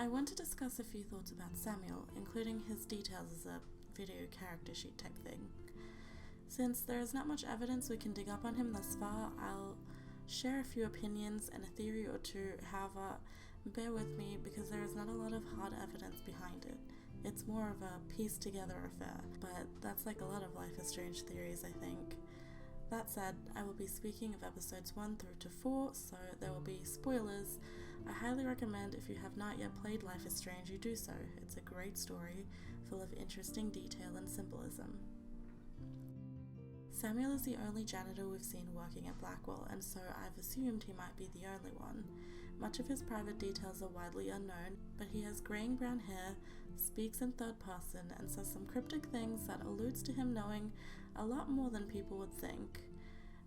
I want to discuss a few thoughts about Samuel, including his details as a video character sheet type thing. Since there is not much evidence we can dig up on him thus far, I'll share a few opinions and a theory or two. However, bear with me because there is not a lot of hard evidence behind it. It's more of a pieced together affair, but that's like a lot of Life is Strange theories, I think. That said, I will be speaking of episodes 1 through to 4, so there will be spoilers. I highly recommend if you have not yet played Life is Strange, you do so. It's a great story, full of interesting detail and symbolism. Samuel is the only janitor we've seen working at Blackwell, and so I've assumed he might be the only one. Much of his private details are widely unknown, but he has greying brown hair, speaks in third person, and says some cryptic things that alludes to him knowing a lot more than people would think.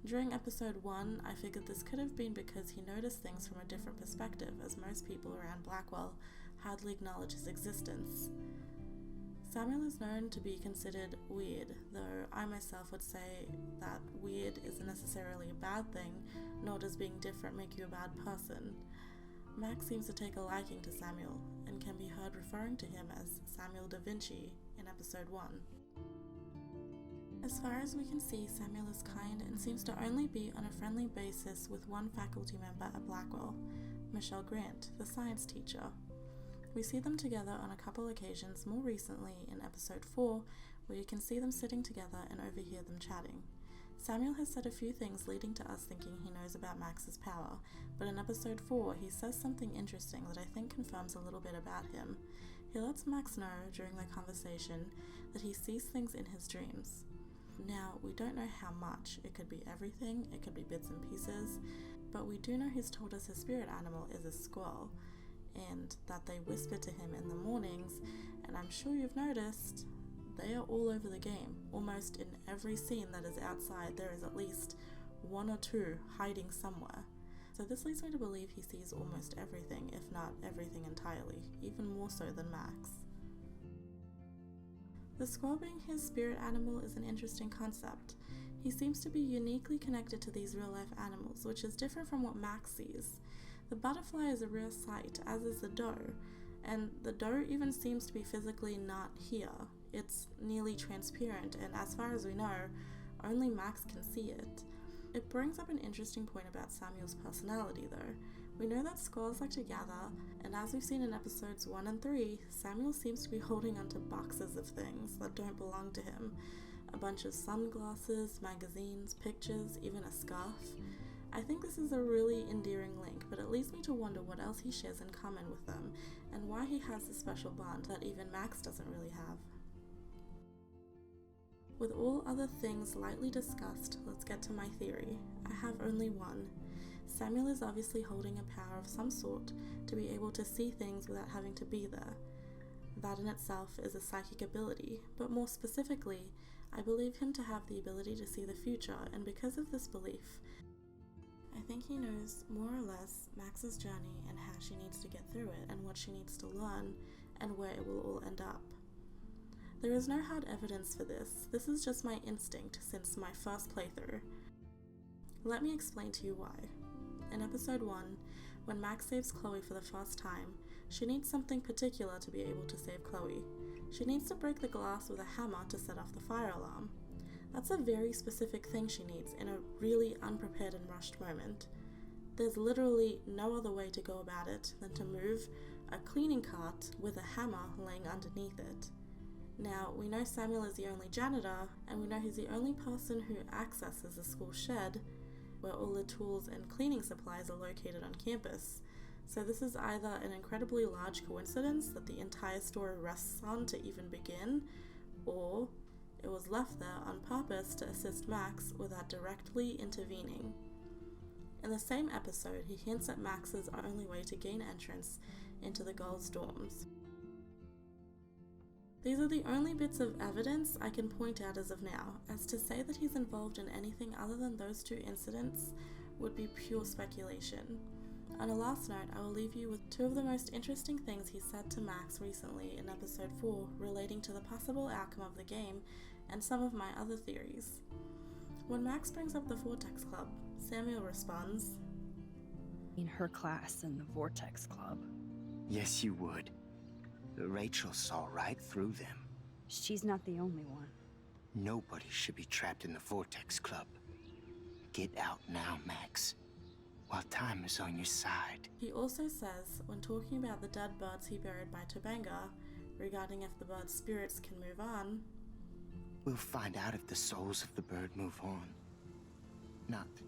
During episode 1, I figured this could have been because he noticed things from a different perspective, as most people around Blackwell hardly acknowledge his existence. Samuel is known to be considered weird, though I myself would say that weird isn't necessarily a bad thing, nor does being different make you a bad person. Max seems to take a liking to Samuel, and can be heard referring to him as Samuel da Vinci in episode 1. As far as we can see, Samuel is kind and seems to only be on a friendly basis with one faculty member at Blackwell, Michelle Grant, the science teacher. We see them together on a couple occasions, more recently in episode 4, where you can see them sitting together and overhear them chatting. Samuel has said a few things leading to us thinking he knows about Max's power, but in episode 4 he says something interesting that I think confirms a little bit about him. He lets Max know during their conversation that he sees things in his dreams. Now, we don't know how much. It could be everything, it could be bits and pieces, but we do know he's told us his spirit animal is a squirrel, and that they whisper to him in the mornings, and I'm sure you've noticed, they are all over the game. Almost in every scene that is outside, there is at least one or two hiding somewhere. So this leads me to believe he sees almost everything, if not everything entirely, even more so than Max. The squirrel being his spirit animal is an interesting concept. He seems to be uniquely connected to these real-life animals, which is different from what Max sees. The butterfly is a rare sight, as is the doe, and the doe even seems to be physically not here. It's nearly transparent, and as far as we know, only Max can see it. It brings up an interesting point about Samuel's personality, though. We know that squirrels like to gather, and as we've seen in episodes 1 and 3, Samuel seems to be holding onto boxes of things that don't belong to him. A bunch of sunglasses, magazines, pictures, even a scarf. I think this is a really endearing link, but it leads me to wonder what else he shares in common with them, and why he has a special bond that even Max doesn't really have. With all other things lightly discussed, let's get to my theory. I have only one. Samuel is obviously holding a power of some sort to be able to see things without having to be there. That in itself is a psychic ability, but more specifically, I believe him to have the ability to see the future, and because of this belief, I think he knows more or less Max's journey and how she needs to get through it, and what she needs to learn, and where it will all end up. There is no hard evidence for this. This is just my instinct since my first playthrough. Let me explain to you why. In episode 1, when Max saves Chloe for the first time, she needs something particular to be able to save Chloe. She needs to break the glass with a hammer to set off the fire alarm. That's a very specific thing she needs in a really unprepared and rushed moment. There's literally no other way to go about it than to move a cleaning cart with a hammer laying underneath it. Now, we know Samuel is the only janitor, and we know he's the only person who accesses the school shed, where all the tools and cleaning supplies are located on campus. So this is either an incredibly large coincidence that the entire story rests on to even begin, or it was left there on purpose to assist Max without directly intervening. In the same episode, he hints at Max's only way to gain entrance into the girls' dorms. These are the only bits of evidence I can point out as of now, as to say that he's involved in anything other than those two incidents would be pure speculation. On a last note, I will leave you with two of the most interesting things he said to Max recently in episode 4 relating to the possible outcome of the game and some of my other theories. When Max brings up the Vortex Club, Samuel responds, In her class in the Vortex Club. Yes, you would. Rachel saw right through them. She's not the only one. Nobody should be trapped in the Vortex Club. Get out now, Max, while time is on your side. He also says, when talking about the dead birds he buried by Tobanga, regarding if the bird's spirits can move on, We'll find out if the souls of the bird move on. Not that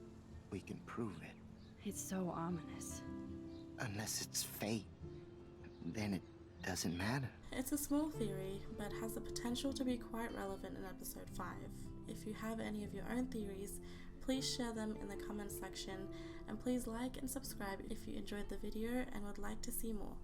we can prove it. It's so ominous. Unless it's fate, then it doesn't matter. it's a small theory, but has the potential to be quite relevant in episode 5. If you have any of your own theories, please share them in the comments section, and please like and subscribe if you enjoyed the video and would like to see more.